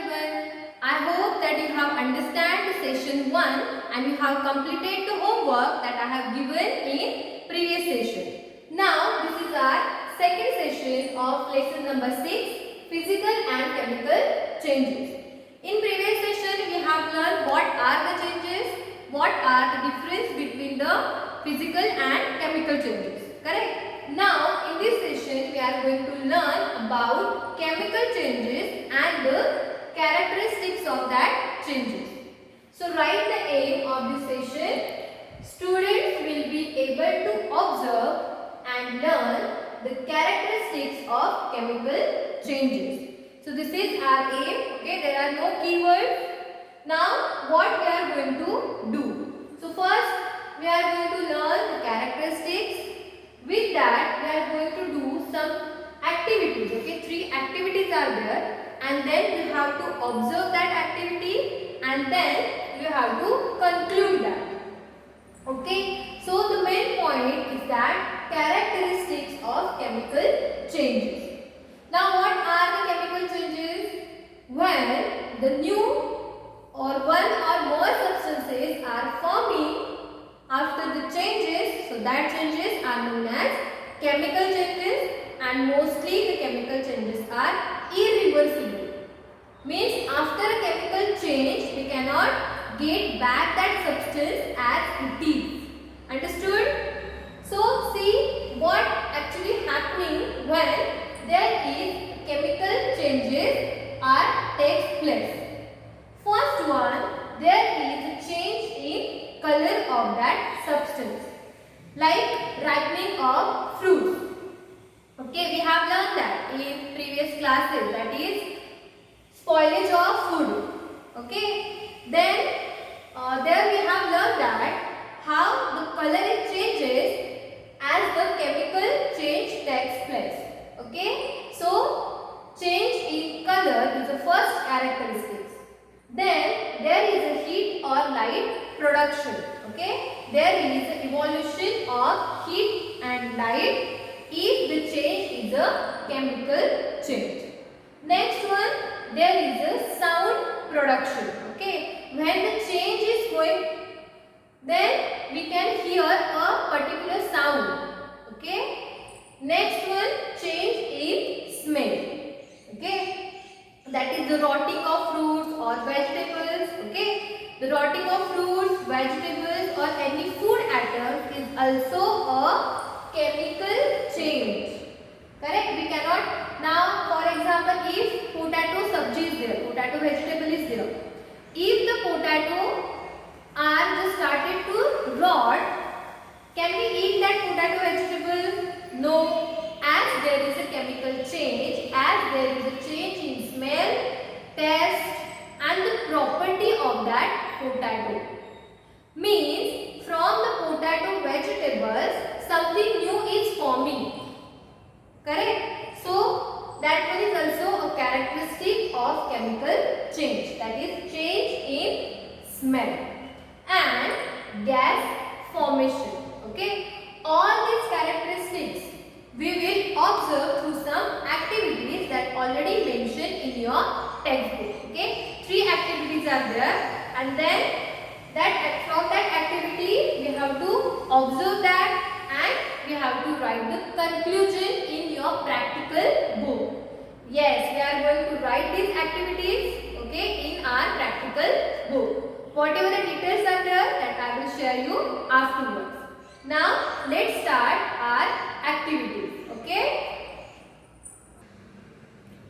everyone. I hope that you have understand the session 1 and you have completed the homework that I have given in previous session. Now this is our second session of lesson number 6, physical and chemical changes. In previous session we have learned what are the changes, what are the difference between the physical and chemical changes. Correct? Now in this session we are going to learn about chemical changes and the characteristics of that changes. So write the aim of this session. Students will be able to observe and learn the characteristics of chemical changes. So this is our aim. Okay, there are no keywords. Now what we are going to do? So first we are going to learn the characteristics. With that we are going to do some activities. Okay, 3 activities are there, and then you have to observe that activity and then you have to conclude that. Okay, so the main point is that characteristics of chemical changes. Now what are the chemical changes? When the new or one or more substances are forming after the changes, so that changes are known as chemical changes, and mostly the chemical changes are irreversible. Means after a chemical change we cannot get back that substance as it is. Understood? So see what actually happening when there is chemical changes are takes place. First one, there is a change in color of that substance, like ripening of fruits. Okay, we have learned that in previous classes, that is spoilage of food. Okay, then there we have learned that how the color changes as the chemical change takes place. Okay, so change in color is the first characteristic. Then there is a heat or light production. Okay, there is an evolution of heat and light if the change is a chemical change. Next one, there is a sound production. Okay, when the change is going, then we can hear a particular sound. Okay, next one, change in smell. Okay, that is the rotting of fruits or vegetables. Okay, the rotting of fruits, vegetables or any food atom is also a chemical change. Correct? We cannot, now for example, if potato sabji is there, potato vegetable is there, if the potato are just started to rot, can we eat that potato vegetable? No, as there is a chemical change, as there is a change in smell, taste and the property of that potato. Means from the potato vegetables something new is forming. Correct? So that one is also a characteristic of chemical change, that is change in smell and gas formation. Okay, all these characteristics we will observe through some activities that already mentioned in your textbook. Okay, 3 activities are there, and then from that activity we have to observe that and we have to write the conclusion in your practical book. Yes, we are going to write these activities, okay, in our practical book. Whatever the details are there, that I will share you afterwards. Now let's start our activities.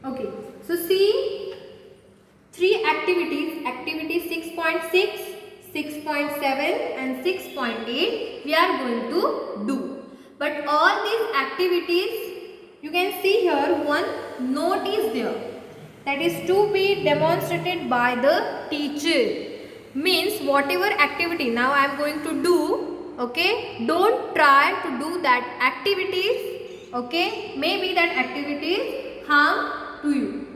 Okay, so see 3 activities, activity 6.6, 6.7 and 6.8 we are going to do. But all these activities, you can see here one note is there, that is to be demonstrated by the teacher. Means whatever activity now I am going to do, okay, don't try to do that activities. Okay, maybe that activities harm to you.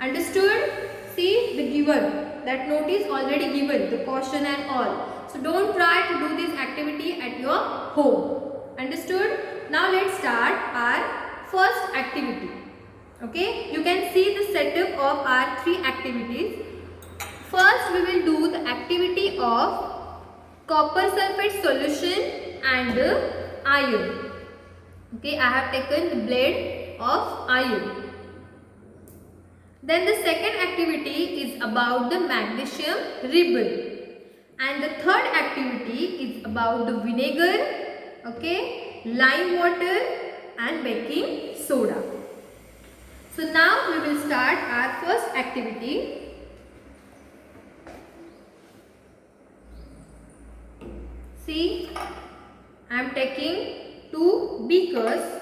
Understood? See the given, that note is already given, the caution and all. So don't try to do this activity at your home. Understood? Now let's start our first activity. Okay, you can see the setup of our 3 activities. First, we will do the activity of copper sulfate solution and iron. Okay, I have taken the blade of iron. Then the second activity is about the magnesium ribbon. And the third activity is about the vinegar, okay, lime water and baking soda. So now we will start our first activity. See, I am taking 2 beakers.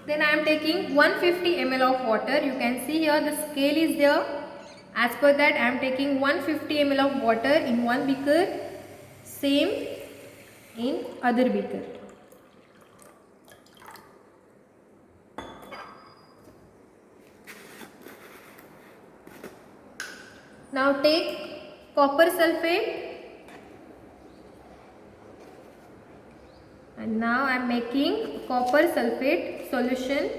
Then I am taking 150 ml of water. You can see here the scale is there. As per that I am taking 150 ml of water in one beaker. Same in other beaker. Now take copper sulfate. And now I am making copper sulfate solution.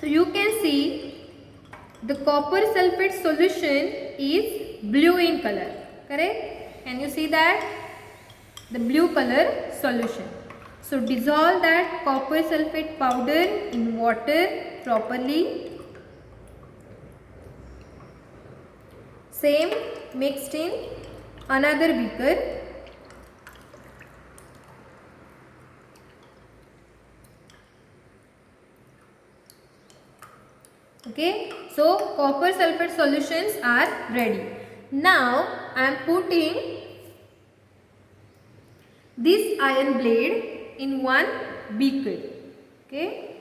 So you can see the copper sulfate solution is blue in color, correct? Can you see that? The blue color solution. So dissolve that copper sulfate powder in water properly. Same mixed in another beaker. Okay, so copper sulfate solutions are ready. Now I am putting this iron blade in one beaker. Okay.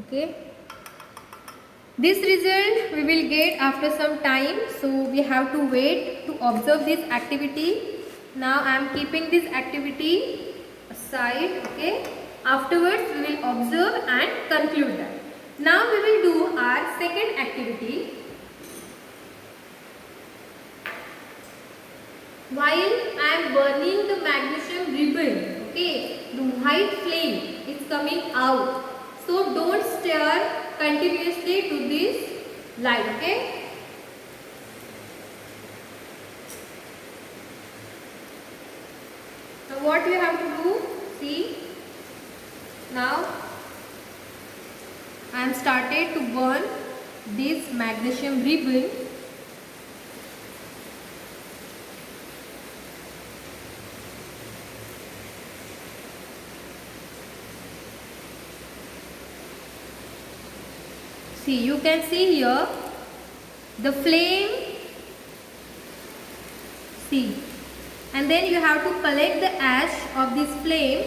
Okay. This result we will get after some time, so we have to wait to observe this activity. Now I am keeping this activity aside. Okay. Afterwards we will observe and conclude that. Now we will do our second activity. While I am burning the magnesium ribbon, okay, the white flame is coming out. So don't stare continuously to this light, okay. So what you have to do, see, now I am started to burn this magnesium ribbon. See, you can see here the flame, see, and then you have to collect the ash of this flame.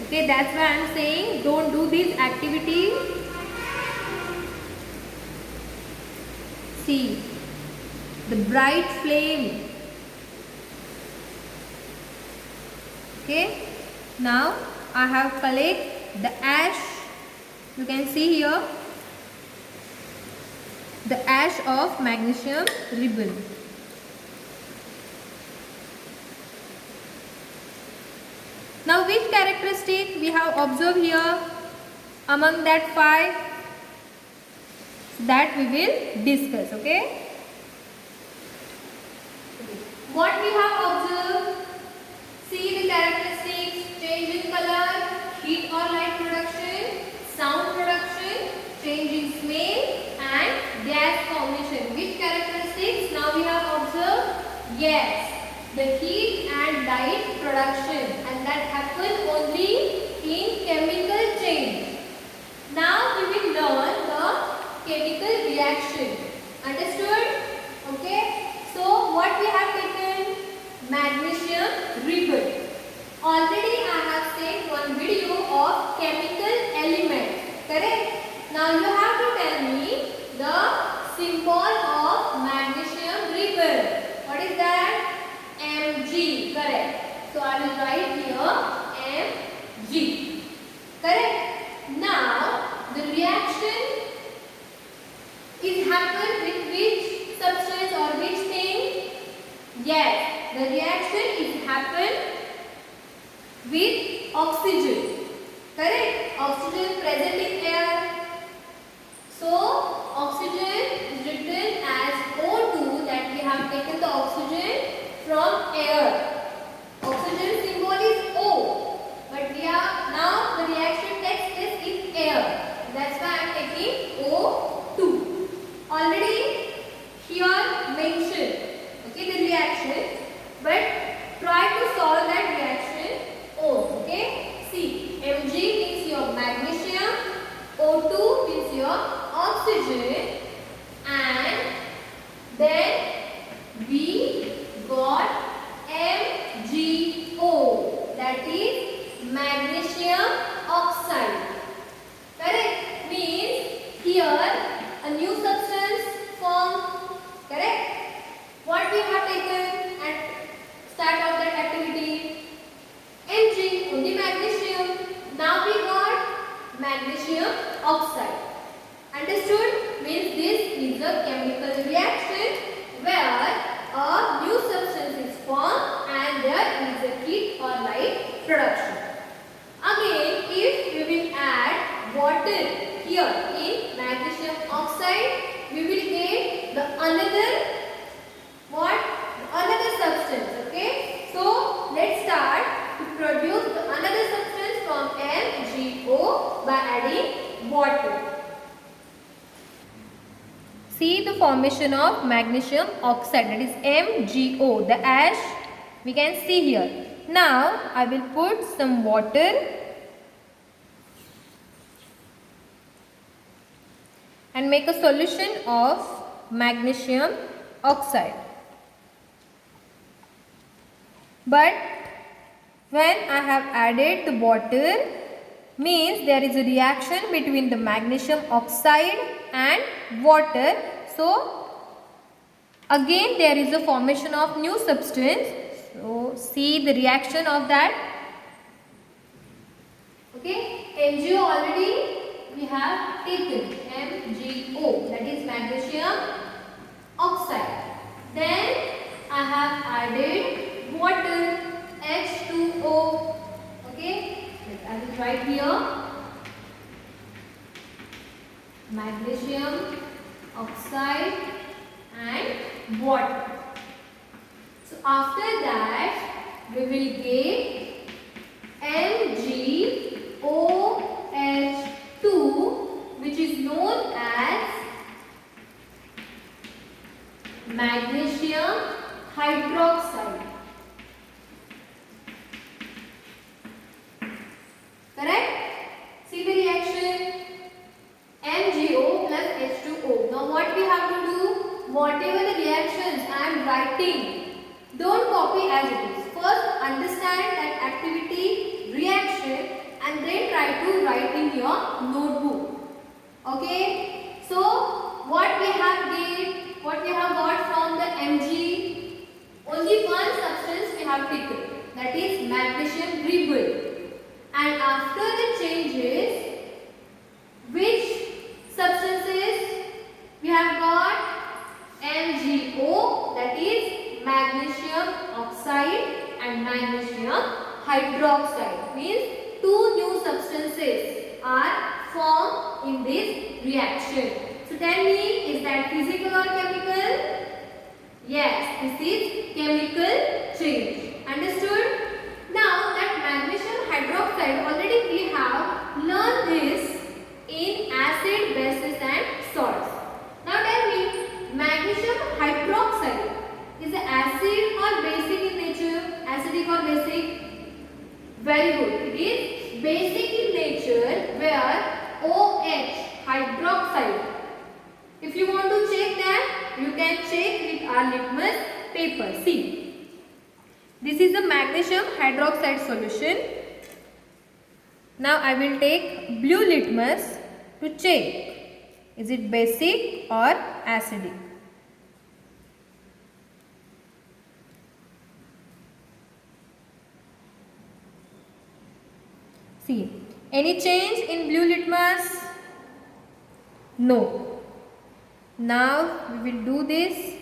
Okay, that's why I am saying don't do this activity. See, the bright flame. Okay, now I have collect the ash. You can see here the ash of magnesium ribbon. Now which characteristic we have observed here among that 5 that we will discuss, okay? What we have observed, see the characteristics, change in color, heat or light production, sound production, change in smell and gas formation. Which characteristics now we have observed? Yes, the heat and light production, and that happen only in chemical change. Now we will learn the chemical reaction. Understood? Okay. So what we have taken? Magnesium ribbon. Already I have seen one video of chemical elements. Correct? Now you have to tell me the symbol of magnesium ribbon. What is that? Mg. Correct. So I will write here Mg. Correct? Now the reaction is happened with which substance or which thing? Yes, the reaction is happened with oxygen. Correct? Oxygen present in air. So oxygen is written as O2, that we have taken the oxygen from air. Oxygen symbol is O, but we are now the reaction takes place in air. That's why I am taking O2. Already here mentioned, okay, the reaction, but try to solve that reaction O. Okay, see, Mg means your magnesium, O2 means your oxygen, and then we got MgO, that is magnesium oxide. Correct? Means here a new substance formed. Correct? What we have taken at start of that activity? Mg, only magnesium. Now we got magnesium oxide. Understood? Means this is a chemical reaction where a new substance is formed and there is a heat or light production. Again, if we will add water here in magnesium oxide, we will get the another what? Another substance. Okay. So let's start to produce the another substance from MgO by adding water. See the formation of magnesium oxide, that is MgO. The ash we can see here. Now I will put some water and make a solution of magnesium oxide. But when I have added the water, means there is a reaction between the magnesium oxide and water. So again there is a formation of new substance. So see the reaction of that. Okay, MgO already we have taken, MgO, that is magnesium oxide. Then I have added water, H2O. Okay, I will write here magnesium oxide and water. So after that we will get MgOH2, which is known as magnesium hydroxide. Correct? See the reaction, MgO plus H2O. Now what we have to do? Whatever the reactions I am writing, don't copy as it is. First understand that activity, reaction, and then try to write in your notebook. Okay? So what we have did, what we have got from the Mg, only one substance we have taken, that is magnesium ribbon. And after the changes, which substances we have got? MgO, that is magnesium oxide and magnesium hydroxide. Means two new substances are formed in this reaction. So tell me, is that physical or chemical? Yes, this is chemical change. Understood? Now that magnesium hydroxide, already we have learned this in acid, bases and salts. Now tell me, magnesium hydroxide is an acid or basic in nature? Acidic or basic? Very good. It is basic in nature, where OH, hydroxide. If you want to check that, you can check with our litmus paper. See, This is a magnesium hydroxide solution. Now I will take blue litmus to check is it basic or acidic. See, any change in blue litmus? No. Now we will do this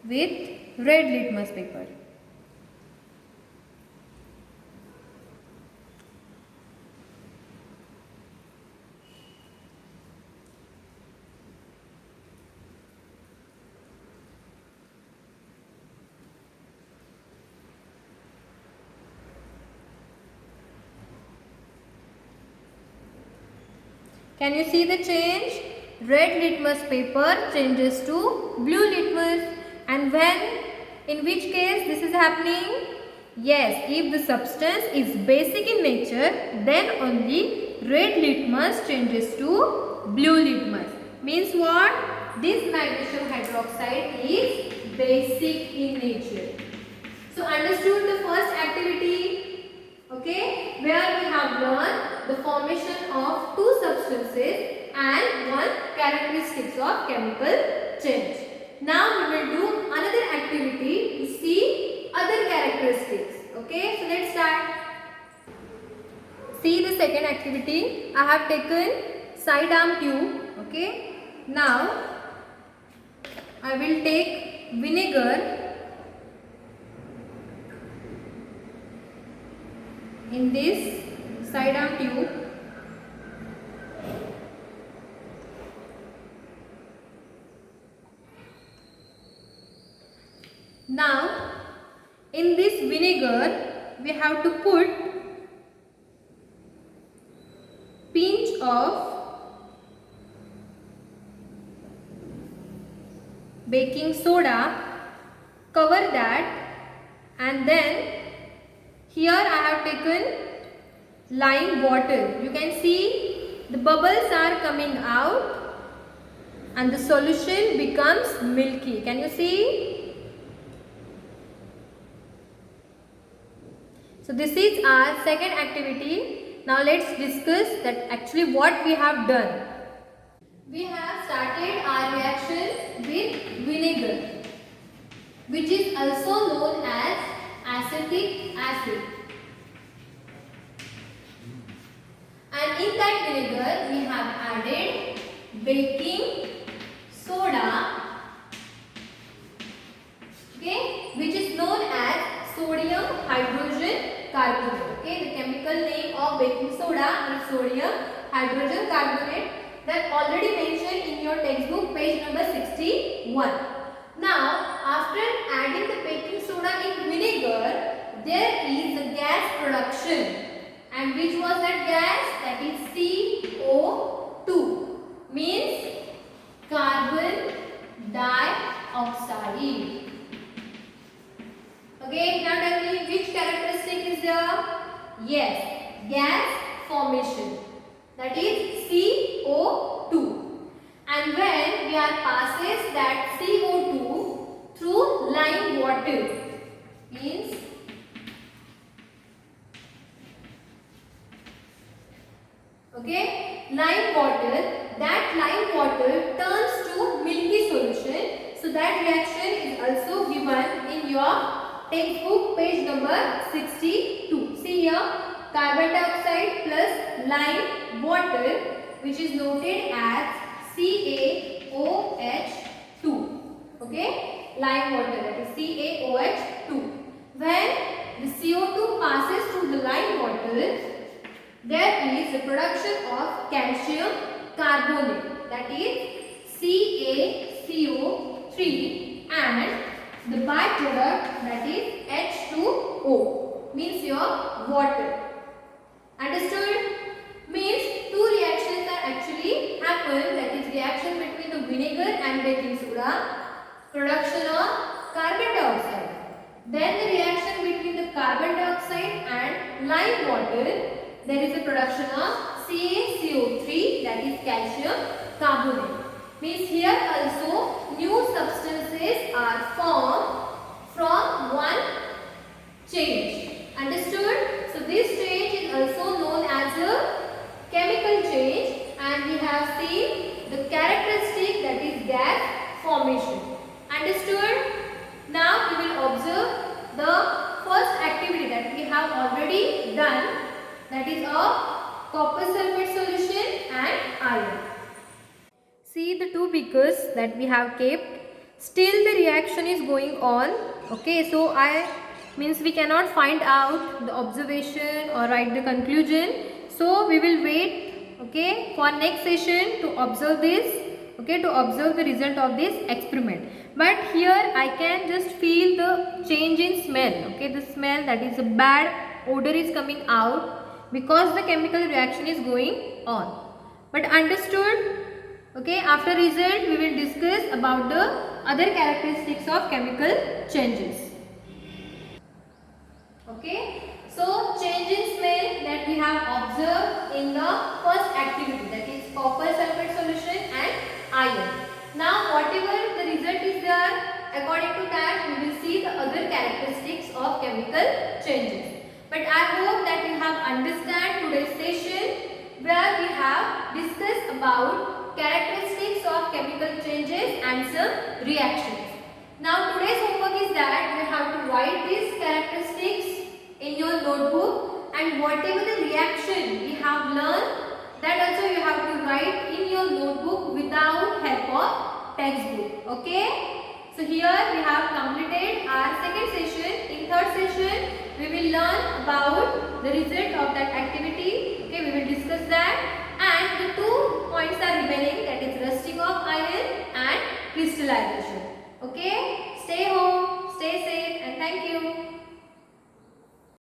with red litmus paper. Can you see the change? Red litmus paper changes to blue litmus. And when? In which case this is happening? Yes, if the substance is basic in nature, then only red litmus changes to blue litmus. Means what? This magnesium hydroxide is basic in nature. So understood the first activity? Okay, where we have learned the formation of two substances and one characteristics of chemical change. Now we will do another activity to see other characteristics. Okay, so let's start. See the second activity. I have taken side arm tube. Okay, now I will take vinegar in this side arm tube. Now in this vinegar we have to put pinch of baking soda, cover that, and then here I have taken lime water. You can see the bubbles are coming out and the solution becomes milky. Can you see? So this is our second activity. Now let's discuss that actually what we have done. We have started our reaction with vinegar, which is also known as acetic acid. And in that vinegar we have added baking soda, okay, which is known as sodium hydrogen carbonate. Okay, the chemical name of baking soda is sodium hydrogen carbonate, that already mentioned in your textbook, page number 61. Now, after adding the baking soda in vinegar, there is a gas production. And which was that gas? That is CO2. Means carbon dioxide. Okay, now tell me which characteristic is there? Yes, gas formation. That is CO2. And when we are passes that CO2 through lime water, means okay, lime water, that lime water turns to milky solution. So that reaction is also given in your textbook, page number 62. See here, carbon dioxide plus lime water, which is noted as CaOH2. Okay, lime water, that is CaOH2. When the CO2 passes through the lime water, there is the production of calcium carbonate, that is CaCO3, and the byproduct, that is H2O, means your water. Understood? Means two reactions are actually happen, that is reaction between the vinegar and baking soda, production of carbon dioxide. Then the reaction between the carbon dioxide and lime water, there is a production of CaCO3, that is calcium carbonate. Means here also new substances are formed from one change. Understood? So this change is also known as a chemical change, and we have seen the characteristic, that is gas formation. Understood? Now we will observe the first activity that we have already done, that is a copper sulfate solution and iron. See the two beakers that we have kept, still the reaction is going on. Okay, so means we cannot find out the observation or write the conclusion, so we will wait, okay, for next session to observe this, okay, to observe the result of this experiment. But here I can just feel the change in smell, okay, the smell, that is a bad odor is coming out because the chemical reaction is going on. But understood? Okay, after result we will discuss about the other characteristics of chemical changes. Okay, so change in smell that we have observed in the first activity, that is copper sulfate solution and iron. Now whatever the result is there, according to that we will see the other characteristics of chemical changes. But I hope that you have understand today's session, where we have discussed about characteristics of chemical changes and some reactions. Now today's homework is that you have to write these characteristics in your notebook, and whatever the reaction we have learned, that also you have to write in your notebook without help of textbook. Okay? So here we have completed our second session. In third session we will learn about the result of that activity. Okay, we will discuss that, and the 2 points are remaining, that is rusting of iron and crystallization.